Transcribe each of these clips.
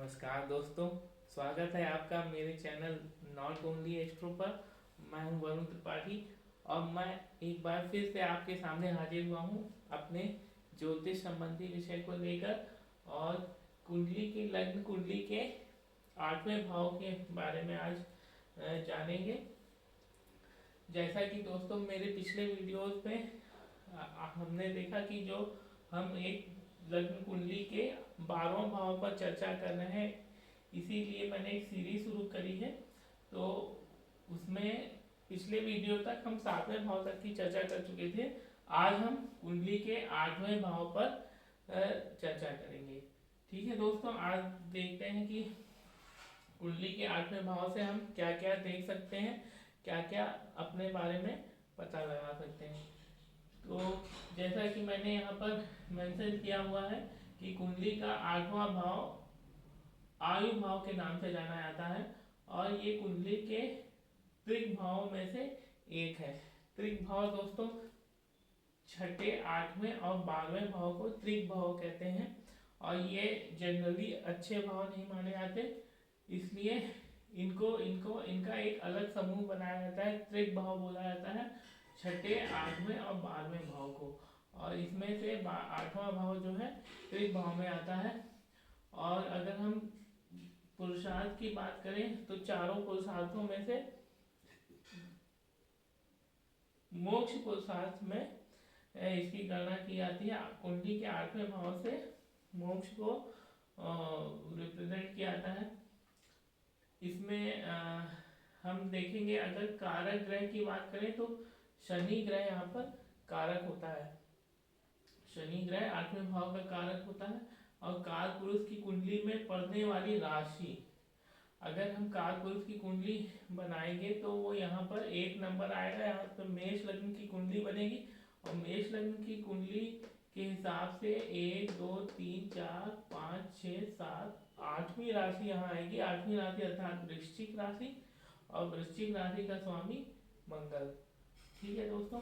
नमस्कार दोस्तों, स्वागत है आपका मेरे चैनल नॉट ओनली एस्ट्रो पर। मैं हूं वरुण त्रिपाठी और मैं एक बार फिर से आपके सामने हाजिर हुआ हूं अपने ज्योतिष संबंधी विषय को लेकर। और कुंडली की लग्न कुंडली के 8वें भाव के बारे में आज जानेंगे। जैसा कि दोस्तों मेरे पिछले वीडियोस में हमने देखा कि जो हम एक लग्न कुंडली के 12वें भाव पर चर्चा कर रहे हैं, इसीलिए मैंने एक सीरीज शुरू करी है। तो उसमें पिछले वीडियो तक हम 7वें भाव तक की चर्चा कर चुके थे। आज हम कुंडली के 8वें भाव पर चर्चा करेंगे। ठीक है दोस्तों, आज देखते हैं कि कुंडली के 8वें भाव से हम क्या क्या देख सकते हैं, क्या क्या अपने बारे में पता लगा सकते हैं। तो जैसा कि मैंने यहाँ पर मेंशन किया हुआ है कि कुंडली का 8वां भाव आयु भाव के नाम से जाना जाता है और ये कुंडली के त्रिक भावों में से एक है। त्रिक भाव दोस्तों छठे, 8वें और 12वें भाव को त्रिक भाव कहते हैं और ये जनरली अच्छे भाव नहीं माने जाते, इसलिए इनको इनको इनका एक अलग समूह बनाया जाता है, त्रिक भाव बोला जाता है छठे, 8वें और 12वें भाव को। और इसमें से 8वां भाव जो है त्रिक भाव में आता है। और अगर हम पुरुषार्थ की बात करें तो चारों पुरुषार्थों में से मोक्ष पुरुषार्थ में इसकी गणना की जाती है। कुंडली के 8वें भाव से मोक्ष को रिप्रेजेंट किया जाता है। इसमें हम देखेंगे, अगर कारक ग्रह की बात करें तो शनि ग्रह यहाँ पर कारक होता है। शनि ग्रह 8वें भाव का कारक होता है। और काल पुरुष की कुंडली में पड़ने वाली राशि, अगर हम काल पुरुष की कुंडली बनाएंगे तो वो यहाँ पर 1 नंबर आएगा। यहाँ पर मेष लग्न की कुंडली बनेगी और मेष लग्न की कुंडली के हिसाब से 1 2 3 4 5 6 7 8वीं राशि यहाँ आएगी। 8वीं राशि अर्थात वृश्चिक राशि, और वृश्चिक राशि का स्वामी मंगल। ठीक है दोस्तों,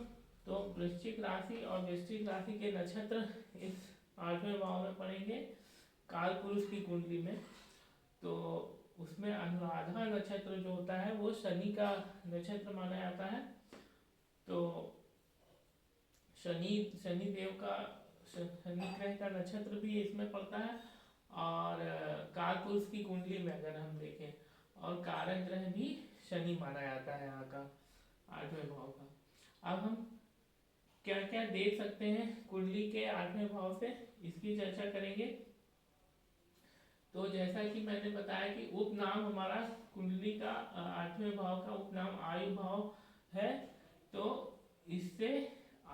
तो वृश्चिक राशि और वृश्चिक राशि के नक्षत्र इस 8वें भाव में पड़ेंगे काल पुरुष की कुंडली में। तो उसमें अनुराधा नक्षत्र जो होता है वो शनि का नक्षत्र माना जाता है। तो शनि देव का, शनि ग्रह का नक्षत्र भी इसमें पड़ता है। और काल पुरुष की कुंडली में अगर हम देखें, और कारक ग्रह भी शनि माना जाता है यहाँ का 8वें भाव का। अब हम क्या क्या देख सकते हैं कुंडली के 8वें भाव से, इसकी चर्चा करेंगे। तो जैसा कि मैंने बताया कि उपनाम हमारा कुंडली का 8वें भाव का उपनाम आयु भाव है। तो इससे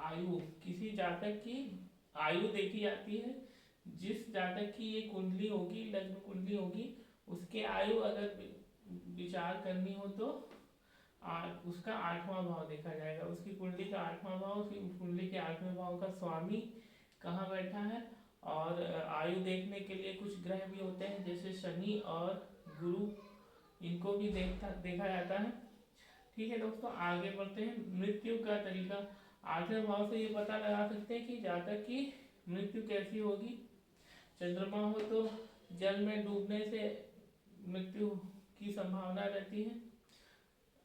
आयु, किसी जातक की आयु देखी जाती है। जिस जातक की ये कुंडली होगी, लग्न कुंडली होगी, उसके आयु अगर विचार करनी हो तो उसका 8वां भाव देखा जाएगा। उसकी कुंडली का 8वां भाव, उसकी कुंडली के 8वें भाव का स्वामी कहाँ बैठा है। और आयु देखने के लिए कुछ ग्रह भी होते हैं जैसे शनि और गुरु, इनको भी देखा जाता है। ठीक है दोस्तों, आगे बढ़ते हैं। मृत्यु का तरीका, 8वें भाव से ये पता लगा सकते हैं कि जातक की मृत्यु कैसी होगी। चंद्रमा हो तो जल में डूबने से मृत्यु की संभावना रहती है।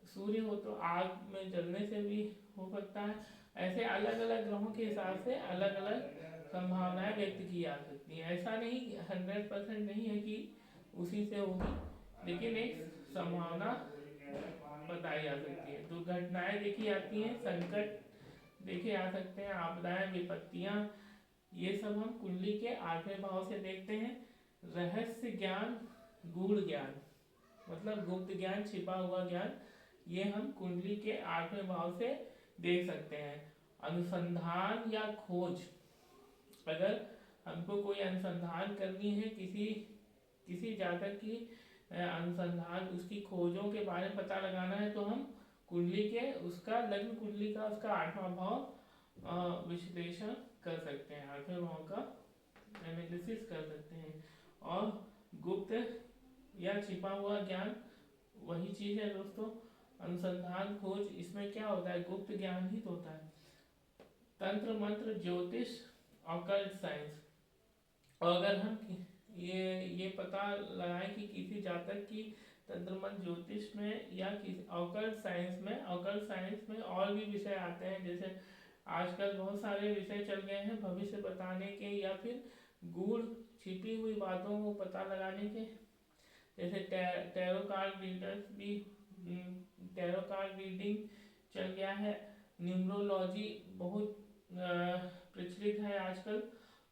सूर्य हो तो आग में जलने से भी हो सकता है। ऐसे अलग अलग ग्रहों के हिसाब से अलग अलग संभावनाएं व्यक्त की जा सकती हैं। ऐसा नहीं 100% नहीं है कि उसी से होगी, लेकिन एक संभावना बताई जा सकती है। दुर्घटनाएं देखी जाती हैं, संकट देखे जा सकते हैं, आपदाएं, विपत्तियां, ये सब हम कुंडली के 8वें भाव से देखते हैं। रहस्य ज्ञान, गूढ़ ज्ञान, मतलब गुप्त ज्ञान, छिपा हुआ ज्ञान, ये हम कुंडली के 8वें भाव से देख सकते हैं। अनुसंधान या खोज, अगर हमको कोई अनुसंधान करनी है, किसी जातक की अनुसंधान, उसकी खोजों के बारे में पता लगाना है, तो हम कुंडली के, उसका लग्न कुंडली का उसका 8वां भाव विश्लेषण कर सकते हैं, 8वें भाव का एनालिसिस कर सकते हैं। और गुप्त या छिपा हुआ ज्ञान वही चीज है दोस्तों, अनुसंधान खोज, इसमें क्या होता है, गुप्त ज्ञान ही तो होता है। तंत्र मंत्र, ज्योतिष, ऑकल्ट साइंस। और अगर हम ये पता लगाएं कि किसी जातक की तंत्र ज्योतिष में या किसी ऑकल्ट साइंस में और भी विषय आते हैं, जैसे आजकल बहुत सारे विषय चल गए हैं भविष्य बताने के या फिर गूढ़ छिपी हुई बातों को पता लगाने के, जैसे टैरो कार्ड रीडर्स भी, टैरो कार्ड रीडिंग चल गया है। न्यूमरोलॉजी बहुत प्रचलित है आजकल,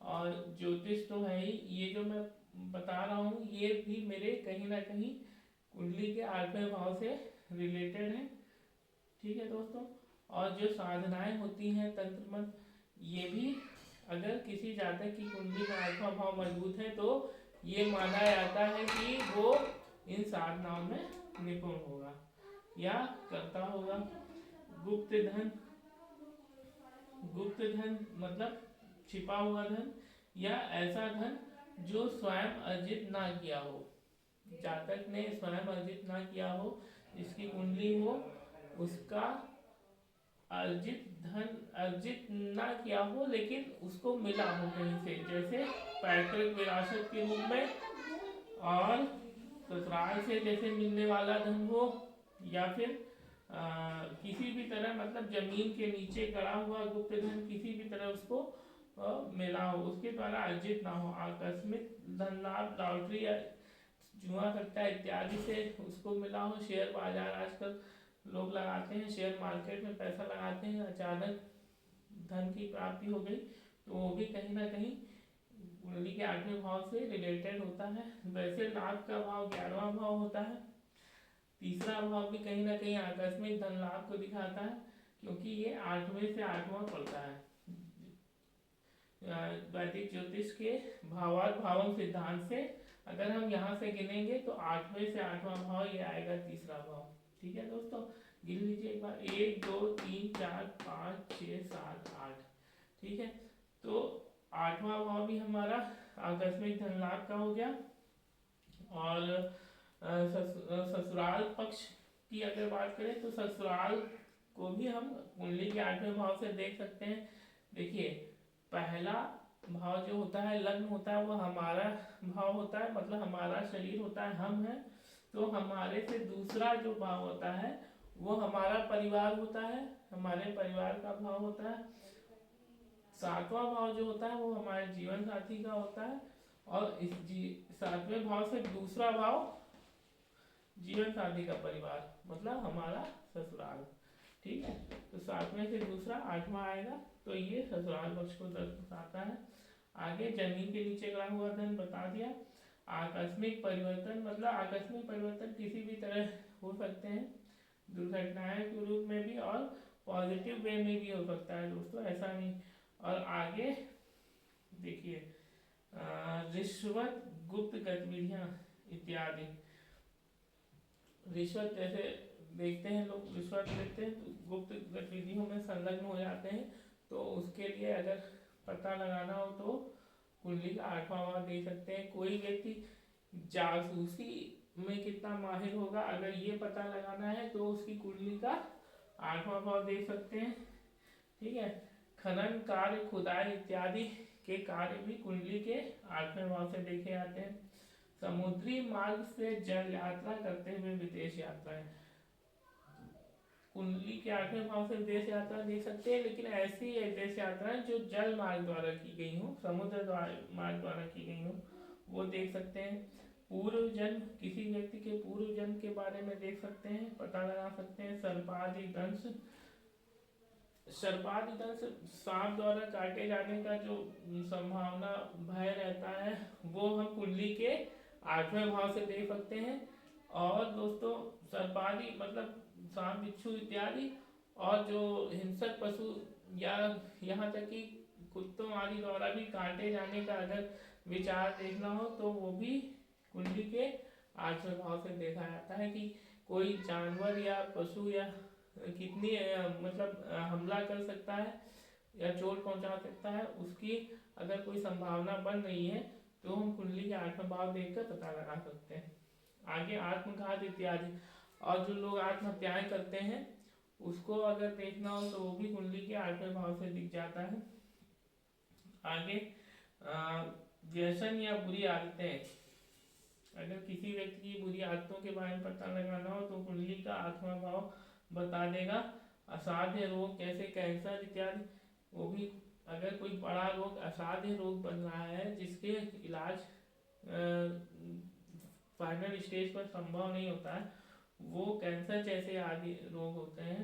और ज्योतिष तो है ही। ये जो मैं बता रहा हूँ ये भी मेरे कहीं ना कहीं कुंडली के 8वें भाव से रिलेटेड है। ठीक है दोस्तों, और जो साधनाएं होती हैं तंत्र मंत्र, ये भी अगर किसी जातक की कुंडली का 8वां भाव मजबूत है तो ये माना जाता है कि वो इन साधनाओं में निपुण होगा या करता होगा। गुप्त धन, गुप्त धन मतलब छिपा हुआ धन या ऐसा धन जो स्वयं अर्जित ना किया हो, जातक ने स्वयं अर्जित ना किया हो, जिसकी कुंडली हो उसका अर्जित धन अर्जित ना किया हो लेकिन उसको मिला हो कहीं से, जैसे पैतृक विरासत के रूप में, और ससुराल से जैसे मिलने वाला धन हो, या फिर किसी भी तरह मतलब जमीन के नीचे गड़ा हुआ गुप्त धन किसी भी तरह उसको मिला हो, उसके द्वारा अर्जित ना हो। आकस्मिक धन लाभ, लॉटरी या जुआ सट्टा इत्यादि से उसको मिला हो। शेयर बाजार आजकल लोग लगाते हैं, शेयर मार्केट में पैसा लगाते हैं, अचानक धन की प्राप्ति हो गई तो वो भी कहीं ना कहीं कुंडली के 8वें भाव से रिलेटेड होता है। वैसे लाभ का भाव 11वां भाव होता है। तीसरा भाव भी कहीं ना कहीं आकस्मिक धन लाभ को दिखाता है, क्योंकि ये 8वें से 8वां पड़ता है। वैदिक ज्योतिष के भावार्थ भावम सिद्धांत से अगर हम यहाँ से गिनेंगे तो 8वें से 8वां भाव ये आएगा, तीसरा भाव। ठीक है दोस्तों, गिन लीजिए एक बार, 1 2 3 4 5 6 7 8। ठीक है, तो 8वां भाव भी हमारा आकस्मिक धन लाभ का हो गया। और ससुराल पक्ष की अगर बात करें तो ससुराल को भी हम कुंडली के 8वें भाव से देख सकते हैं। देखिए, पहला भाव जो होता है लग्न होता है वो हमारा भाव होता है, मतलब हमारा शरीर होता है, हम हैं। तो हमारे से दूसरा जो भाव होता है वो हमारा परिवार होता है, हमारे परिवार का भाव होता है। 7वां भाव जो होता है वो हमारे जीवन साथी का होता है, और इस 7वें भाव से दूसरा भाव जीवन साथी का परिवार, मतलब हमारा ससुराल। ठीक है, तो 7वें से दूसरा 8वां आएगा, तो ये ससुराल पक्ष को दर्शाता है। आगे जमीन के नीचे गड़ा हुआ धन बता दिया। आकस्मिक परिवर्तन, मतलब आकस्मिक परिवर्तन किसी भी तरह हो सकते हैं, दुर्घटनाएं के रूप में भी और पॉजिटिव वे में भी हो सकता है दोस्तों, ऐसा नहीं। और आगे देखिए, रिश्वत, गुप्त गतिविधियां इत्यादि। रिश्वत जैसे देखते हैं लोग, रिश्वत लेते हैं तो गुप्त गतिविधियों में संलग्न हो जाते हैं, तो उसके लिए अगर पता लगाना हो तो कुंडली का 8वां भाव दे सकते हैं। कोई व्यक्ति जासूसी में कितना माहिर होगा, अगर ये पता लगाना है तो उसकी कुंडली का 8वां भाव दे सकते हैं। ठीक है, खनन कार्य, खुदाई इत्यादि के कार्य भी कुंडली के 8वें भाव से देखे जाते हैं। समुद्री मार्ग से जल यात्रा करते हुए विदेश यात्राएं, कुंडली के 8वें भाव से विदेश यात्रा देख सकते हैं, लेकिन ऐसी विदेश यात्राएं जो जल मार्ग द्वारा की गई हो, समुद्र मार्ग द्वारा की गई हो, वो देख सकते हैं। पूर्व जन्म, किसी व्यक्ति के पूर्व जन्म के बारे में देख सकते हैं, पता लगा सकते हैं। सर्पादि दंश, सर्पादि दंश सांप द्वारा काटे जाने का जो संभावना भय रहता है वो हम कुंडली के 8वें भाव से देख सकते हैं। और दोस्तों, सर्पादि मतलब सांप, बिच्छू इत्यादि, और जो हिंसक पशु या यहाँ तक कि कुत्तों आदि द्वारा भी काटे जाने का अगर विचार देखना हो तो वो भी कुंडली के 8वें भाव से देखा जाता है कि कोई जानवर या पशु या कितनी मतलब हमला कर सकता है या चोट पहुंचा सकता है, उसकी अगर कोई संभावना बन रही है तो हम कुंडली के 8वें भाव देखकर पता लगा सकते हैं। आगे आत्मघात इत्यादि, और जो लोग आत्महत्याएं करते हैं उसको अगर देखना हो तो वो भी कुंडली के 8वें भाव से दिख जाता है। आगे व्यसन या बुरी आदतें, अगर किसी व्यक्ति की बुरी आदतों के बारे में पता लगाना हो तो कुंडली का 8वां भाव बता देगा। असाध्य रोग जैसे कैंसर इत्यादि, वो भी अगर कोई बड़ा रोग असाध्य रोग बन रहा है जिसके इलाज फाइनल स्टेज पर संभव नहीं होता है, वो कैंसर जैसे आदि रोग होते हैं,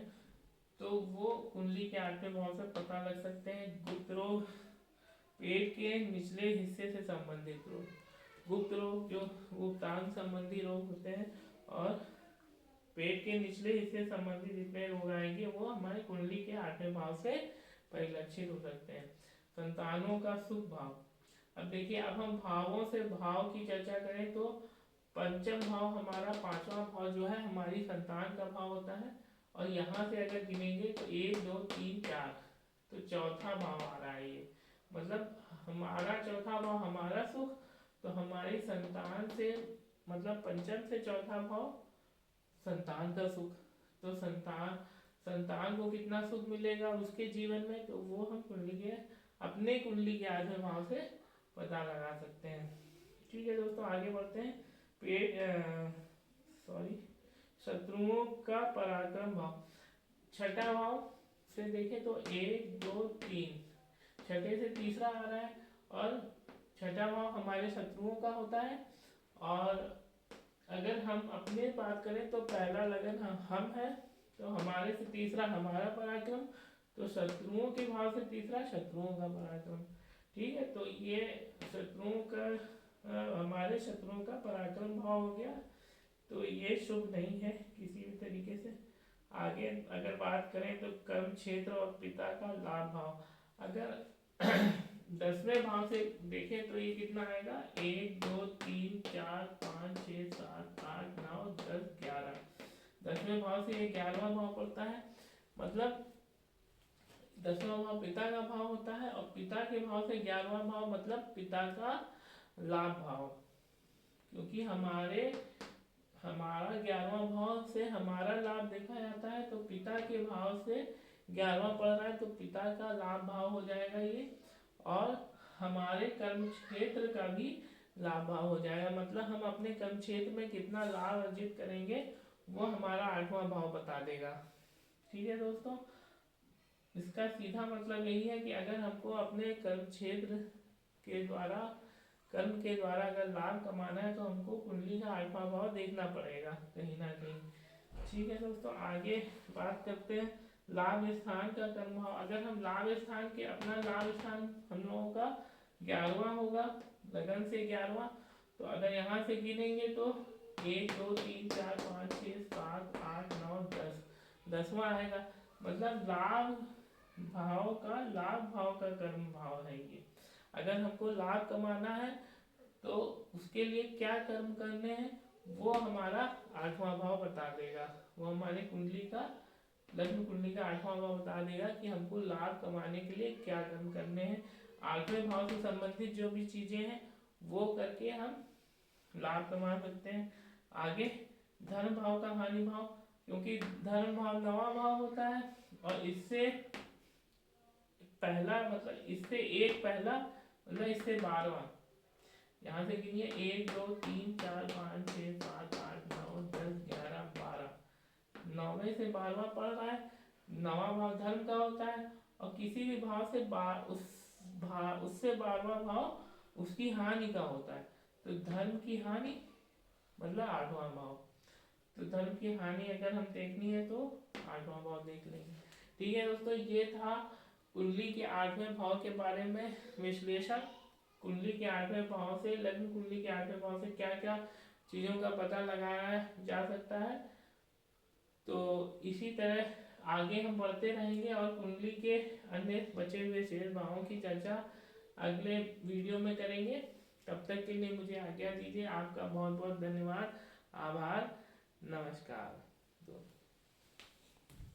तो वो कुंडली के 8वें भाव से पता लग सकते हैं। गुप्त रोग, पेट के निचले हिस्से से संबंधित रोग, गुप्त रोग जो गुप्तांग संबंधी रोग होते हैं और पेट के निचले हिस्से संबंधित जितने रोग आएंगे वो हमारे कुंडली के 8वें भाव से परिलक्षित हो सकते हैं। संतानों का शुभ भाव, अब देखिए अब हम भावों से भाव की चर्चा करें तो पंचम भाव हमारा 5वां भाव जो है हमारी संतान का भाव होता है, और यहाँ से अगर गिनेंगे तो 1 2 3 4, तो चौथा भाव आ रहा है ये, मतलब हमारा चौथा भाव हमारा सुख, तो हमारी संतान से मतलब पंचम से चौथा भाव संतान का सुख, तो संतान को कितना सुख मिलेगा उसके जीवन में, तो वो हम कुंडली के अपने कुंडली के 8वें भाव से पता लगा सकते हैं। ठीक है दोस्तों, आगे बढ़ते हैं। शत्रुओं का पराक्रम भाव, छठा भाव से देखें तो 1 2 3, छठे से तीसरा आ रहा है, और छठा भाव हमारे शत्रुओं का होता है। और अगर हम अपने बात करें तो पहला लगन हम है, तो हमारे से तीसरा हमारा पराक्रम, तो शत्रुओं के भाव से तीसरा शत्रुओं का पराक्रम। ठीक है, तो ये शत्रुओं का हमारे शत्रुओं का पराक्रम भाव हो गया, तो ये शुभ नहीं है किसी भी तरीके से। आगे अगर बात करें तो कर्म क्षेत्र और पिता का लाभ भाव, अगर 10वें भाव से देखें तो ये कितना आएगा, 1 2 3 4 5 6 7 8 9 10 11, 10वें भाव से ये 11वां भाव पड़ता है, मतलब 10वां भाव पिता का भाव होता है, और पिता के भाव से 11वां भाव मतलब पिता का लाभ भाव, क्योंकि हमारा 11वां भाव से हमारा लाभ देखा जाता है, तो पिता के भाव से 11वां पड़ रहा है, तो पिता का लाभ भाव हो जाएगा ये, और हमारे कर्म क्षेत्र का भी लाभ भाव हो जाएगा, मतलब हम अपने कर्म क्षेत्र में कितना लाभ अर्जित करेंगे वो हमारा 8वां भाव बता देगा। ठीक है दोस्तों, इसका सीधा मतलब यही है कि अगर हमको अपने कर्म क्षेत्र के द्वारा कर्म के द्वारा अगर लाभ कमाना है तो हमको कुंडली का 8वां भाव देखना पड़ेगा कहीं ना कहीं। ठीक है दोस्तों, आगे बात करते हैं लाभ स्थान का कर्म भाव। अगर हम लाभ स्थान के अपना लाभ स्थान हम लोगों का 11वां होगा, लगन से 11वां, तो अगर यहाँ से गिनेंगे तो 1 2 3 4 5 6 7 8 9 10, 10वां आएगा, मतलब लाभ भाव का कर्म भाव है ये। अगर हमको लाभ कमाना है तो उसके लिए क्या कर्म करने हैं वो हमारा 8वां भाव बता देगा, वो हमारे कुंडली का लग्न कुंडली का 8वां भाव बता देगा कि हमको लाभ कमाने के लिए क्या कर्म करने हैं। 8वें भाव से संबंधित जो भी चीजें हैं वो करके हम लाभ कमा सकते हैं। आगे धर्म भाव का हानि भाव, क्योंकि धर्म भाव 9वां भाव होता है, और इससे पहला मतलब इससे एक पहला मतलब इससे 12वां, यहाँ से गिनिए 1 2 3 4 5 6 7 8 9 10 11 12, 9वें से 12वां पड़ रहा है। 9वां भाव धर्म का होता है, और किसी भी भाव से उससे 12वां भाव उसकी हानि का होता है, तो धर्म की हानि मतलब 8वां भाव, तो धर्म की हानि अगर हम देखनी है तो 8वां भाव देख लेंगे। ठीक है दोस्तों, ये था कुंडली के 8वें भाव के बारे में विश्लेषण। कुंडली के 8वें भाव से लग्न कुंडली के 8वें भाव से क्या क्या चीज़ों का पता लगाया जा सकता है, तो इसी तरह आगे हम बढ़ते रहेंगे और कुंडली के अन्य बचे हुए शेष भावों की चर्चा अगले वीडियो में करेंगे। तब तक के लिए मुझे आज्ञा दीजिए। आपका बहुत बहुत धन्यवाद, आभार, नमस्कार।